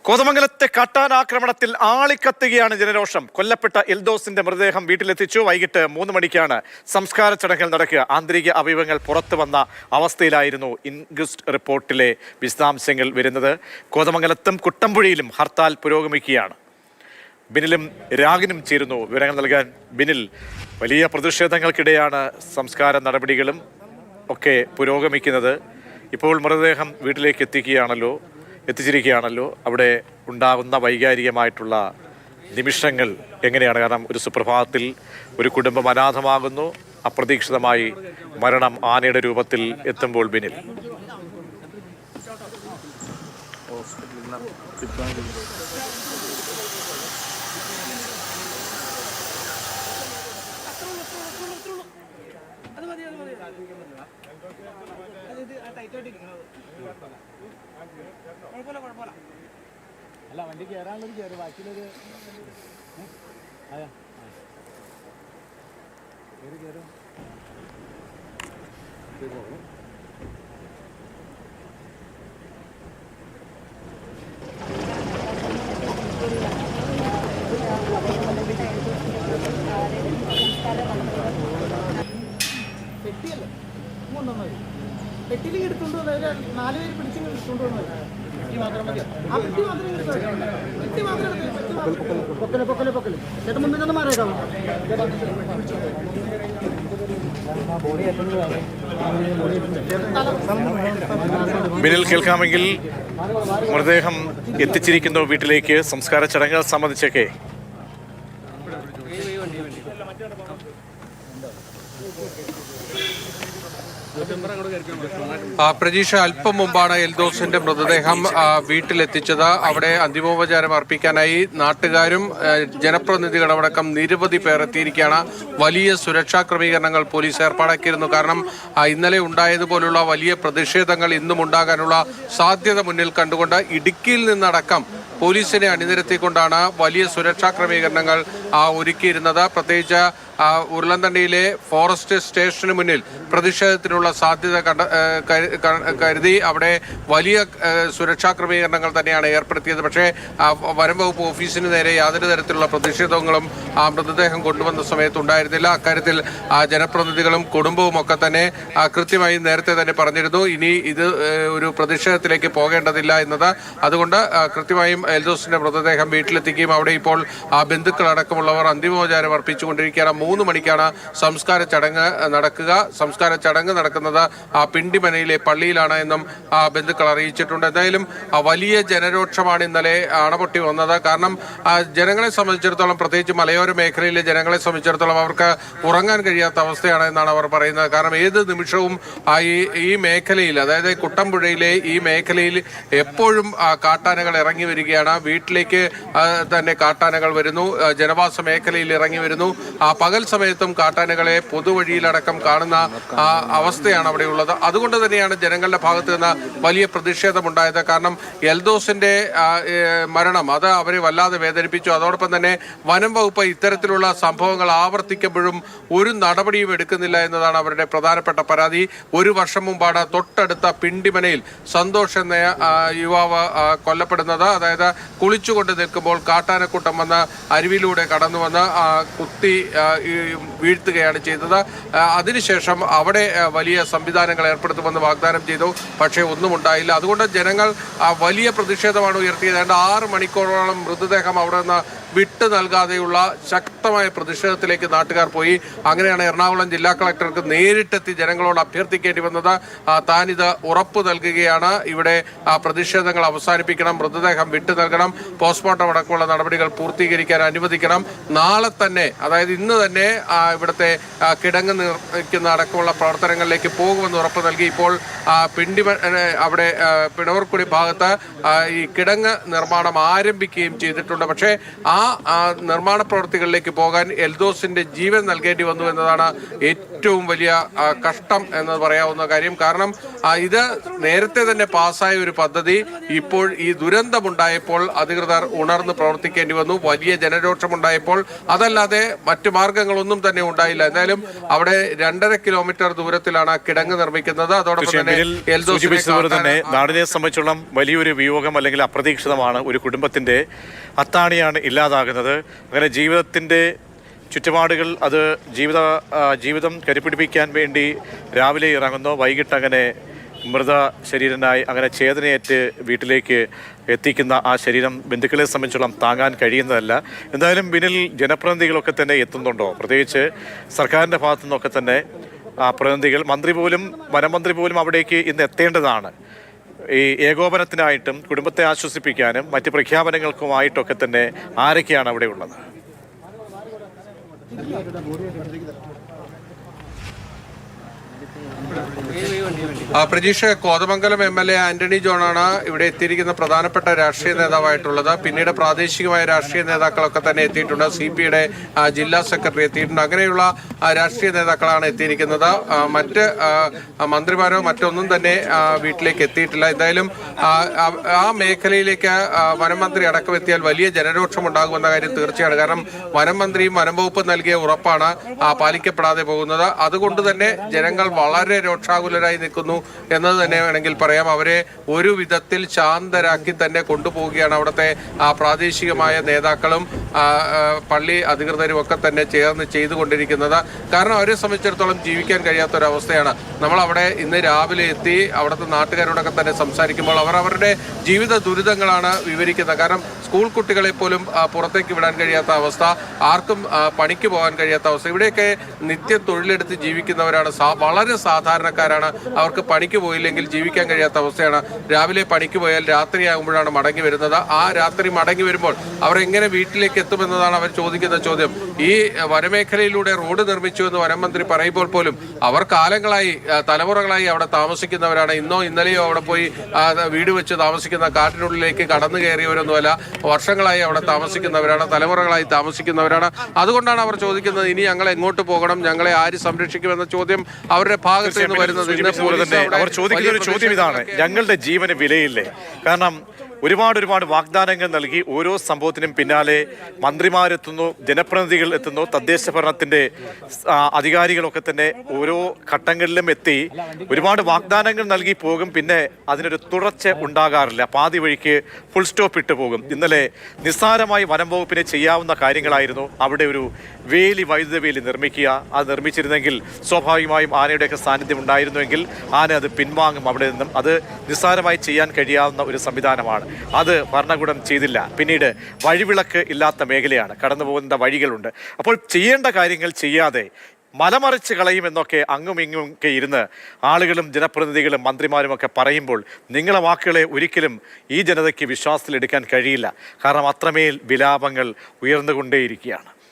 കോതമംഗലത്തെ കാട്ടാനാക്രമണത്തിൽ ആളിക്കത്തുകയാണ് ജനരോഷം. കൊല്ലപ്പെട്ട എൽദോസിന്റെ മൃതദേഹം വീട്ടിലെത്തിച്ചു. വൈകിട്ട് 3 മണിക്കാണ് സംസ്കാര ചടങ്ങുകൾ നടക്കുക. ആന്തരിക അവയവങ്ങൾ പുറത്തു വന്ന അവസ്ഥയിലായിരുന്നു ഇൻക്വസ്റ്റ് റിപ്പോർട്ടിലെ വിശദാംശങ്ങൾ വരുന്നത്. കോതമംഗലത്തും കുട്ടമ്പുഴയിലും ഹർത്താൽ പുരോഗമിക്കുകയാണ്. ബിനിലും രാഗിനും ചേരുന്നു വിവരങ്ങൾ നൽകാൻ. ബിനിൽ, വലിയ പ്രതിഷേധങ്ങൾക്കിടെയാണ് സംസ്കാര നടപടികളും ഒക്കെ പുരോഗമിക്കുന്നത്. ഇപ്പോൾ മൃതദേഹം വീട്ടിലേക്ക് എത്തിച്ചിരിക്കുകയാണല്ലോ. അവിടെ ഉണ്ടാകുന്ന വൈകാരികമായിട്ടുള്ള നിമിഷങ്ങൾ എങ്ങനെയാണ്? കാരണം ഒരു സുപ്രഭാതത്തിൽ ഒരു കുടുംബം അനാഥമാകുന്നു. അപ്രതീക്ഷിതമായി മരണം ആനയുടെ രൂപത്തിൽ എത്തുമ്പോൾ ബിനിൽ. അല്ല, വണ്ടി കയറാനുള്ളത് കയറി, ബാക്കിയുള്ളത് കയറും. പെട്ടിയല്ലേ കൊണ്ടുവന്നത്? പെട്ടിയിലേക്ക് എടുത്തുകൊണ്ട് വന്നത് 4 പേര് പിടിച്ചു എടുത്തുകൊണ്ട് വന്നത്. ബിനിൽ, കേൾക്കാമെങ്കിൽ മൃതദേഹം എത്തിച്ചിരിക്കുന്നു വീട്ടിലേക്ക്. സംസ്കാര ചടങ്ങുകൾ സംബന്ധിച്ചൊക്കെ പ്രജീഷ, അല്പം മുമ്പാണ് എൽദോസിന്റെ മൃതദേഹം വീട്ടിലെത്തിച്ചത്. അവിടെ അന്തിമോപചാരം അർപ്പിക്കാനായി നാട്ടുകാരും ജനപ്രതിനിധികളടക്കം നിരവധി പേർ എത്തിയിരിക്കുകയാണ്. വലിയ സുരക്ഷാ ക്രമീകരണങ്ങൾ പോലീസ് ഏർപ്പാടാക്കിയിരുന്നു. കാരണം ഇന്നലെ ഉണ്ടായതുപോലുള്ള വലിയ പ്രതിഷേധങ്ങൾ ഇന്നും ഉണ്ടാകാനുള്ള സാധ്യത മുന്നിൽ കണ്ടുകൊണ്ട് ഇടുക്കിയിൽ നിന്നടക്കം പോലീസിനെ അണിനിരത്തിക്കൊണ്ടാണ് വലിയ സുരക്ഷാ ക്രമീകരണങ്ങൾ ഒരുക്കിയിരുന്നത്. പ്രത്യേകിച്ച് ഉരുളന്തണ്ടിയിലെ ഫോറസ്റ്റ് സ്റ്റേഷന് മുന്നിൽ പ്രതിഷേധത്തിനുള്ള സാധ്യത കരുതി അവിടെ വലിയ സുരക്ഷാ ക്രമീകരണങ്ങൾ തന്നെയാണ് ഏർപ്പെടുത്തിയത്. പക്ഷേ വനം വകുപ്പ് ഓഫീസിന് നേരെ യാതൊരു തരത്തിലുള്ള പ്രതിഷേധങ്ങളും മൃതദേഹം കൊണ്ടുവന്ന സമയത്ത് ഉണ്ടായിരുന്നില്ല. അക്കാര്യത്തിൽ ജനപ്രതിനിധികളും കുടുംബവും ഒക്കെ തന്നെ കൃത്യമായി നേരത്തെ തന്നെ പറഞ്ഞിരുന്നു, ഇനി ഇത് ഒരു പ്രതിഷേധത്തിലേക്ക് പോകേണ്ടതില്ല എന്നത്. അതുകൊണ്ട് കൃത്യമായും എൽദോസിന്റെ മൃതദേഹം വീട്ടിലെത്തിക്കുകയും അവിടെ ഇപ്പോൾ ബന്ധുക്കളടക്കമുള്ളവർ അന്തിമോപചാരം അർപ്പിച്ചുകൊണ്ടിരിക്കുകയാണ്. 3 മണിക്കാണ് സംസ്കാര ചടങ്ങ് നടക്കുക. സംസ്കാര ചടങ്ങ് നടക്കുന്നത് പിണ്ടിമനയിലെ പള്ളിയിലാണ് എന്നും ബന്ധുക്കൾ അറിയിച്ചിട്ടുണ്ട്. എന്തായാലും വലിയ ജനരോക്ഷമാണ് ഇന്നലെ അണപൊട്ടി വന്നത്. കാരണം ജനങ്ങളെ സംബന്ധിച്ചിടത്തോളം, പ്രത്യേകിച്ച് മലയോര മേഖലയിലെ ജനങ്ങളെ സംബന്ധിച്ചിടത്തോളം അവർക്ക് ഉറങ്ങാൻ കഴിയാത്ത അവസ്ഥയാണ് എന്നാണ് അവർ പറയുന്നത്. കാരണം ഏത് നിമിഷവും ഈ മേഖലയിൽ, അതായത് കുട്ടമ്പുഴയിലെ ഈ മേഖലയിൽ എപ്പോഴും കാട്ടാനകൾ ഇറങ്ങി വരികയാണ്. വീട്ടിലേക്ക് തന്നെ കാട്ടാനകൾ വരുന്നു, ജനവാസ മേഖലയിൽ ഇറങ്ങി വരുന്നു. പകൽ സമയത്തും കാട്ടാനകളെ പൊതുവഴിയിലടക്കം കാണുന്ന അവസ്ഥയാണ് അവിടെയുള്ളത്. അതുകൊണ്ട് തന്നെയാണ് ജനങ്ങളുടെ ഭാഗത്ത് നിന്ന് വലിയ പ്രതിഷേധമുണ്ടായത്. കാരണം എൽദോസിന്റെ മരണം അത് അവരെ വല്ലാതെ വേദനിപ്പിച്ചു. അതോടൊപ്പം തന്നെ വനം വകുപ്പ് ഇത്തരത്തിലുള്ള സംഭവങ്ങൾ ആവർത്തിക്കുമ്പോഴും ഒരു നടപടിയും എടുക്കുന്നില്ല എന്നതാണ് അവരുടെ പ്രധാനപ്പെട്ട പരാതി. 1 വർഷം മുമ്പാണ് തൊട്ടടുത്ത പിണ്ടിമനയിൽ സന്തോഷ് എന്ന യുവാവ് കൊല്ലപ്പെടുന്നത്. അതായത് കുളിച്ചുകൊണ്ട് നിൽക്കുമ്പോൾ കാട്ടാനക്കൂട്ടം വന്ന് അരുവിയിലൂടെ കടന്നു വന്ന് കുത്തി വീഴ്ത്തുകയാണ് ചെയ്തത്. അതിനുശേഷം അവിടെ വലിയ സംവിധാനങ്ങൾ ഏർപ്പെടുത്തുമെന്ന് വാഗ്ദാനം ചെയ്തു. പക്ഷേ ഒന്നും ഉണ്ടായില്ല. അതുകൊണ്ട് ജനങ്ങൾ വലിയ പ്രതിഷേധമാണ് ഉയർത്തിയത്. 6 മണിക്കൂറോളം മൃതദേഹം അവിടെ നിന്ന് വിട്ടു നൽകാതെയുള്ള ശക്തമായ പ്രതിഷേധത്തിലേക്ക് നാട്ടുകാർ പോയി. അങ്ങനെയാണ് എറണാകുളം ജില്ലാ കളക്ടർക്ക് നേരിട്ടെത്തി ജനങ്ങളോട് അഭ്യർത്ഥിക്കേണ്ടി വന്നത്. താനിത് ഉറപ്പ് നൽകുകയാണ്, ഇവിടെ പ്രതിഷേധങ്ങൾ അവസാനിപ്പിക്കണം, മൃതദേഹം വിട്ടു നൽകണം, പോസ്റ്റ്മോർട്ടം അടക്കമുള്ള നടപടികൾ പൂർത്തീകരിക്കാൻ അനുവദിക്കണം, നാളെ തന്നെ, അതായത് ഇന്ന് തന്നെ ഇവിടുത്തെ കിടങ്ങ് നിർമ്മിക്കുന്ന അടക്കമുള്ള പ്രവർത്തനങ്ങളിലേക്ക് പോകുമെന്ന് ഉറപ്പ് നൽകി. ഇപ്പോൾ അവിടെ പിണവർക്കുടി ഭാഗത്ത് ഈ കിടങ്ങ് നിർമ്മാണം ആരംഭിക്കുകയും ചെയ്തിട്ടുണ്ട്. പക്ഷേ ആ ആ നിർമ്മാണ പ്രവൃത്തികളിലേക്ക് പോകാൻ എൽദോസിന്റെ ജീവൻ നൽകേണ്ടി വന്നു എന്നതാണ് ഏറ്റവും വലിയ കഷ്ടം എന്ന് പറയാവുന്ന കാര്യം. കാരണം ഇത് നേരത്തെ തന്നെ പാസ്സായ ഒരു പദ്ധതി ഇപ്പോൾ ഈ ദുരന്തമുണ്ടായപ്പോൾ അധികൃതർ ഉണർന്ന് പ്രവർത്തിക്കേണ്ടി വന്നു. വലിയ ജനരോഷമുണ്ടായപ്പോൾ അതല്ലാതെ മറ്റു മാർഗങ്ങളൊന്നും തന്നെ ഉണ്ടായില്ല. എന്തായാലും അവിടെ 2.5 കിലോമീറ്റർ ദൂരത്തിലാണ് കിടങ്ങ് നിർമ്മിക്കുന്നത്. അതോടൊപ്പം തന്നെ നാടിനെ സംബന്ധിച്ചോളം വലിയൊരു വിയോഗം അല്ലെങ്കിൽ അപ്രതീക്ഷിതമാണ്. ഒരു കുടുംബത്തിന്റെ അത്താണിയാണ് ഇല്ലാതാകുന്നത്. അങ്ങനെ ജീവിതത്തിന്റെ ചുറ്റുപാടുകൾ അത് ജീവിതം കരുപിടിപ്പിക്കാൻ വേണ്ടി രാവിലെ ഇറങ്ങുന്നു, വൈകിട്ട് അങ്ങനെ മൃത ശരീരനായി അങ്ങനെ ചേതനയേറ്റ് വീട്ടിലേക്ക് എത്തിക്കുന്ന ആ ശരീരം ബന്ധുക്കളെ സംബന്ധിച്ചോളം താങ്ങാൻ കഴിയുന്നതല്ല. എന്തായാലും പിന്നിൽ ജനപ്രതിനിധികളൊക്കെ തന്നെ എത്തുന്നുണ്ടോ? പ്രത്യേകിച്ച് സർക്കാരിൻ്റെ ഭാഗത്തു നിന്നൊക്കെ തന്നെ പ്രതിനിധികൾ, വനമന്ത്രി പോലും അവിടേക്ക് ഇന്ന് എത്തേണ്ടതാണ്. ഈ ഏകോപനത്തിനായിട്ടും കുടുംബത്തെ ആശ്വസിപ്പിക്കാനും മറ്റ് പ്രഖ്യാപനങ്ങൾക്കുമായിട്ടൊക്കെ തന്നെ ആരൊക്കെയാണ് അവിടെ ഉള്ളത്? പ്രജീഷ്, കോതമംഗലം MLA ആന്റണി ജോണാണ് ഇവിടെ എത്തിയിരിക്കുന്ന പ്രധാനപ്പെട്ട രാഷ്ട്രീയ നേതാവായിട്ടുള്ളത്. പിന്നീട് പ്രാദേശികമായ രാഷ്ട്രീയ നേതാക്കളൊക്കെ തന്നെ എത്തിയിട്ടുണ്ട്. CPയുടെ ജില്ലാ സെക്രട്ടറി എത്തിയിട്ടുണ്ട്. അങ്ങനെയുള്ള രാഷ്ട്രീയ നേതാക്കളാണ് എത്തിയിരിക്കുന്നത്. മറ്റ് മന്ത്രിമാരോ മറ്റൊന്നും തന്നെ വീട്ടിലേക്ക് എത്തിയിട്ടില്ല. എന്തായാലും ആ മേഖലയിലേക്ക് വനം മന്ത്രി അടക്കം എത്തിയാൽ വലിയ ജനരോഷം ഉണ്ടാകുമെന്ന കാര്യം തീർച്ചയാണ്. കാരണം വനം മന്ത്രിയും വനം വകുപ്പ് നൽകിയ ഉറപ്പാണ് പാലിക്കപ്പെടാതെ പോകുന്നത്. അതുകൊണ്ട് തന്നെ ജനങ്ങൾ വളരെ രോക്ഷാകുലരായി നിൽക്കുന്നു എന്നത് തന്നെ വേണമെങ്കിൽ പറയാം. അവരെ ഒരു വിധത്തിൽ ശാന്തരാക്കി തന്നെ കൊണ്ടുപോവുകയാണ് അവിടുത്തെ പ്രാദേശികമായ നേതാക്കളും പള്ളി അധികൃതരും ഒക്കെ തന്നെ ചേർന്ന് ചെയ്തുകൊണ്ടിരിക്കുന്നത്. കാരണം അവരെ സംബന്ധിച്ചിടത്തോളം ജീവിക്കാൻ കഴിയാത്തൊരവസ്ഥയാണ്. നമ്മൾ അവിടെ ഇന്ന് രാവിലെ എത്തി അവിടുത്തെ നാട്ടുകാരോടൊക്കെ തന്നെ സംസാരിക്കുമ്പോൾ അവർ അവരുടെ ജീവിത ദുരിതങ്ങളാണ് വിവരിക്കുന്നത്. കാരണം സ്കൂൾ കുട്ടികളെ പോലും പുറത്തേക്ക് വിടാൻ കഴിയാത്ത അവസ്ഥ, ആർക്കും പണിക്ക് പോകാൻ കഴിയാത്ത അവസ്ഥ. ഇവിടെയൊക്കെ നിത്യ തൊഴിലെടുത്ത് ജീവിക്കുന്നവരാണ്, വളരെ സാധാരണക്കാരാണ്. അവർക്ക് പണിക്ക് പോയില്ലെങ്കിൽ ജീവിക്കാൻ കഴിയാത്ത അവസ്ഥയാണ്. രാവിലെ പണിക്ക് പോയാൽ രാത്രിയാകുമ്പോഴാണ് മടങ്ങി വരുന്നത്. ആ രാത്രി മടങ്ങി വരുമ്പോൾ അവർ എങ്ങനെ വീട്ടിലേക്ക് എത്തുമെന്നതാണ് അവർ ചോദിക്കുന്ന ചോദ്യം. ഈ വനമേഖലയിലൂടെ റോഡ് നിർമ്മിച്ചു എന്ന് വനം മന്ത്രി പറയുമ്പോൾ പോലും അവർ കാലങ്ങളായി തലമുറകളായി അവിടെ താമസിക്കുന്നവരാണ്. ഇന്നോ ഇന്നലെയോ അവിടെ പോയി വീട് വെച്ച് താമസിക്കുന്ന, കാട്ടിനുള്ളിലേക്ക് കടന്നു കയറിയവരൊന്നുമല്ല. വർഷങ്ങളായി അവിടെ താമസിക്കുന്നവരാണ്, തലമുറകളായി താമസിക്കുന്നവരാണ്. അതുകൊണ്ടാണ് അവർ ചോദിക്കുന്നത്, ഇനി ഞങ്ങൾ എങ്ങോട്ട് പോകണം, ഞങ്ങളെ ആര് സംരക്ഷിക്കുമെന്ന ചോദ്യം അവരുടെ ഭാഗത്ത് നിന്ന് വരുന്നത്. അവർ ചോദിക്കുന്ന ഒരു ചോദ്യം ഇതാണ്: ഞങ്ങളുടെ ജീവന് വിലയില്ലേ? കാരണം ഒരുപാട് വാഗ്ദാനങ്ങൾ നൽകി ഓരോ സംഭവത്തിനും പിന്നാലെ മന്ത്രിമാരെത്തുന്നു, ജനപ്രതിനിധികൾ എത്തുന്നു, തദ്ദേശ ഭരണത്തിന്റെ അധികാരികളൊക്കെ തന്നെ ഓരോ ഘട്ടങ്ങളിലും എത്തി ഒരുപാട് വാഗ്ദാനങ്ങൾ നൽകി പോകും. പിന്നെ അതിനൊരു തുടർച്ച ഉണ്ടാകാറില്ല. പാതി വഴിക്ക് ഫുൾ സ്റ്റോപ്പ് ഇട്ട് പോകും. ഇന്നലെ നിസ്സാരമായി വനം വകുപ്പിനെ ചെയ്യാവുന്ന കാര്യങ്ങളായിരുന്നു അവിടെ ഒരു വൈദ്യുത വേലി നിർമ്മിക്കുക. അത് നിർമ്മിച്ചിരുന്നെങ്കിൽ സ്വാഭാവികമായും ആനയുടെയൊക്കെ സാന്നിധ്യം ഉണ്ടായിരുന്നുവെങ്കിൽ ആന അത് പിൻവാങ്ങും അവിടെ നിന്നും. അത് നിസ്സാരമായി ചെയ്യാൻ കഴിയാവുന്ന ഒരു സംവിധാനമാണ്. അത് ഭരണകൂടം ചെയ്തില്ല. പിന്നീട് വഴിവിളക്ക് ഇല്ലാത്ത മേഖലയാണ്, കടന്നു പോകുന്ന വഴികളുണ്ട്. അപ്പോൾ ചെയ്യേണ്ട കാര്യങ്ങൾ ചെയ്യാതെ മലമറിച്ച് കളയുമെന്നൊക്കെ അങ്ങും ഇങ്ങും ഒക്കെ ഇരുന്ന് ആളുകളും ജനപ്രതിനിധികളും മന്ത്രിമാരും ഒക്കെ പറയുമ്പോൾ നിങ്ങളെ വാക്കുകളെ ഒരിക്കലും ഈ ജനതയ്ക്ക് വിശ്വാസത്തിലെടുക്കാൻ കഴിയില്ല. കാരണം അത്രമേൽ വിലാപങ്ങൾ ഉയർന്നുകൊണ്ടേയിരിക്കുകയാണ്.